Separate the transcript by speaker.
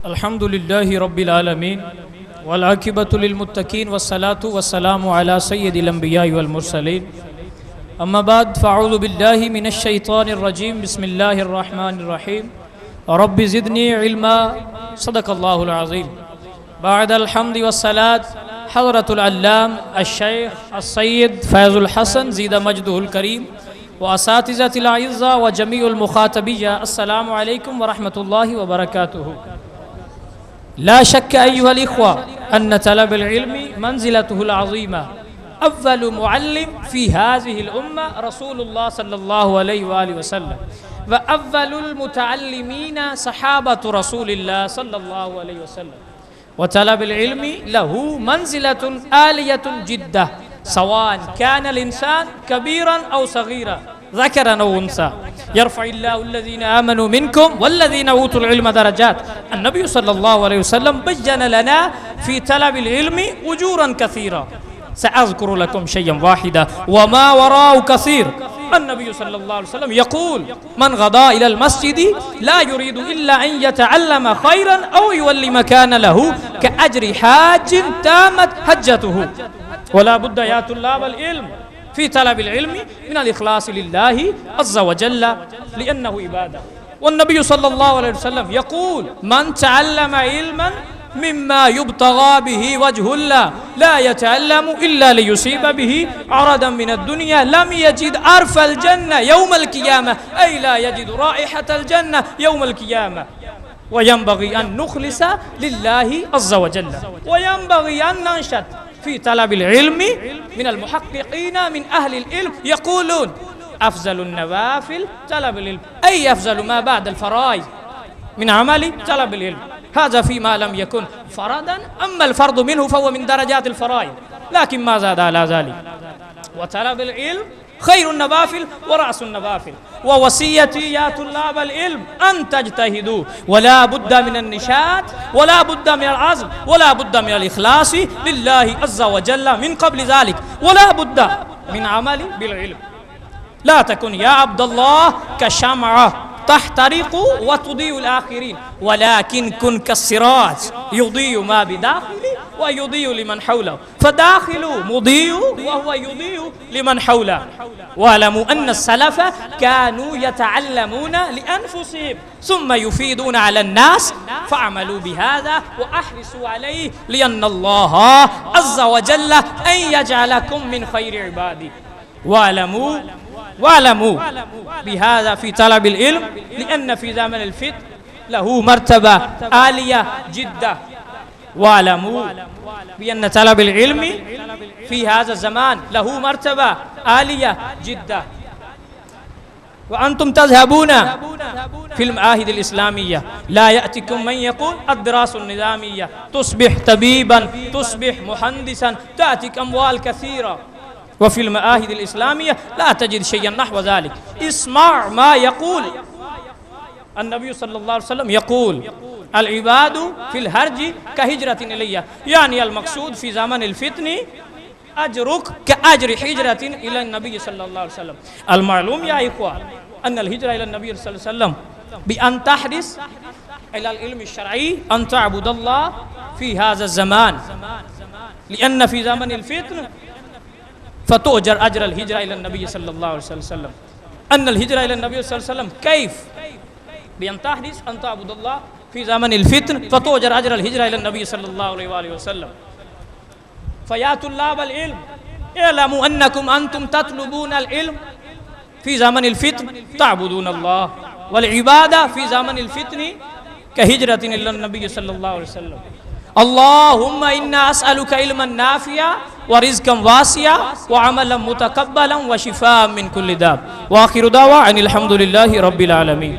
Speaker 1: الحمد لله رب العالمين والعاقبة للمتقين والصلاة والسلام على سيد الأنبياء والمرسلين أما بعد فأعوذ بالله من الشيطان الرجيم بسم الله الرحمن الرحيم رب زدني علما صدق الله العظيم بعد الحمد والصلاة حضرة العلام الشيخ السيد فيض الحسن زيد مجده الكريم وأساتذة الأعزاء وجميع المخاطبية السلام عليكم ورحمة الله وبركاته. لا شك أيها الإخوة أن طلب العلم منزلته العظيمة. أول معلم في هذه الأمة رسول الله صلى الله عليه وآله وسلم، وأول المتعلمين صحابة رسول الله صلى الله عليه وسلم. وطلب العلم له منزلة عالية جدا سواء كان الإنسان كبيرا أو صغيرا ذكرا أو أنثى، يرفع الله الذين آمنوا منكم والذين أوتوا العلم درجات. النبي صلى الله عليه وسلم بين لنا في طلب العلم أجورا كثيرة، سأذكر لكم شيئا واحدا وما وراء كثير. النبي صلى الله عليه وسلم يقول: من غدا إلى المسجد لا يريد إلا أن يتعلم خيرا أو يولي مكان له كأجر حاج تامت حجته. ولا بد يا طلاب العلم في طلب العلم من الإخلاص لله عز وجل لأنه عبادة. والنبي صلى الله عليه وسلم يقول: من تعلم علما مما يبتغى به وجه الله لا يتعلم إلا ليصيب به عرضا من الدنيا لم يجد عرف الجنة يوم القيامة، أي لا يجد رائحة الجنة يوم القيامة. وينبغي أن نخلص لله عز وجل، وينبغي أن ننشد في طلب العلم. من المحققين من أهل العلم يقولون: أفضل النوافل طلب العلم، أي أفضل ما بعد الفرائض من عمل طلب العلم. هذا فيما لم يكن فرضا، أما الفرض منه فهو من درجات الفرائض، لكن ما زاد على ذلك. وطلب العلم خير النوافل ورأس النوافل. ووصيتي يا طلاب العلم أن تجتهدوا، ولا بد من النشاط ولا بد من العزم ولا بد من الإخلاص لله عز وجل من قبل ذلك، ولا بد من عمل بالعلم. لا تكن يا عبد الله كشمعة تحترق وتضيء الآخرين، ولكن كن كالسراج يضيء ما بداخله ويضيء لمن حوله، فداخل مضيء وهو يضيء لمن حوله. واعلموا أن السلف كانوا يتعلمون لأنفسهم ثم يفيدون على الناس، فاعملوا بهذا وأحرصوا عليه لأن الله عز وجل أن يجعلكم من خير عباده. واعلموا بهذا في طلب العلم لأن في زمن الفتن له مرتبة عالية جدا. واعلموا بأن طلب العلم في هذا الزمان له مرتبة عالية جدا. وأنتم تذهبون في المعاهد الإسلامية لا يأتيكم من يقول الدراسة النظامية، تصبح طبيبا تصبح مهندسا تأتيك أموال كثيرة. وفي المعاهد الإسلامية لا تجد شيئا نحو ذلك. اسمع ما يقول النبي صلى الله عليه وسلم، يقول: العباد في الهرج كهجرة إلي، يعني المقصود في زمن الفتن أجرك كأجر هجرة إلى النبي صلى الله عليه وسلم. المعلوم يا إخوة أن الهجرة إلى النبي صلى الله عليه وسلم بأن تحرص إلى العلم الشرعي، أن تعبد الله في هذا الزمان، لأن في زمن الفتن فتؤجر أجر الهجرة إلى النبي صلى الله عليه وسلم. أن الهجرة إلى النبي صلى الله عليه وسلم كيف؟ بأن تحرص أن تعبد الله في زمن الفتن فتؤجر أجر الهجرة إلى النبي صلى الله عليه وآله وسلم. فيا طلاب العلم اعلموا أنكم أنتم تطلبون العلم في زمن الفتن تعبدون الله، والعبادة في زمن الفتن كهجرة إلى النبي صلى الله عليه وسلم. اللهم إنا أسألك علما نافعا ورزقا واسعا وعملا متقبلا وشفاء من كل داء. وآخر دعوانا الحمد لله رب العالمين.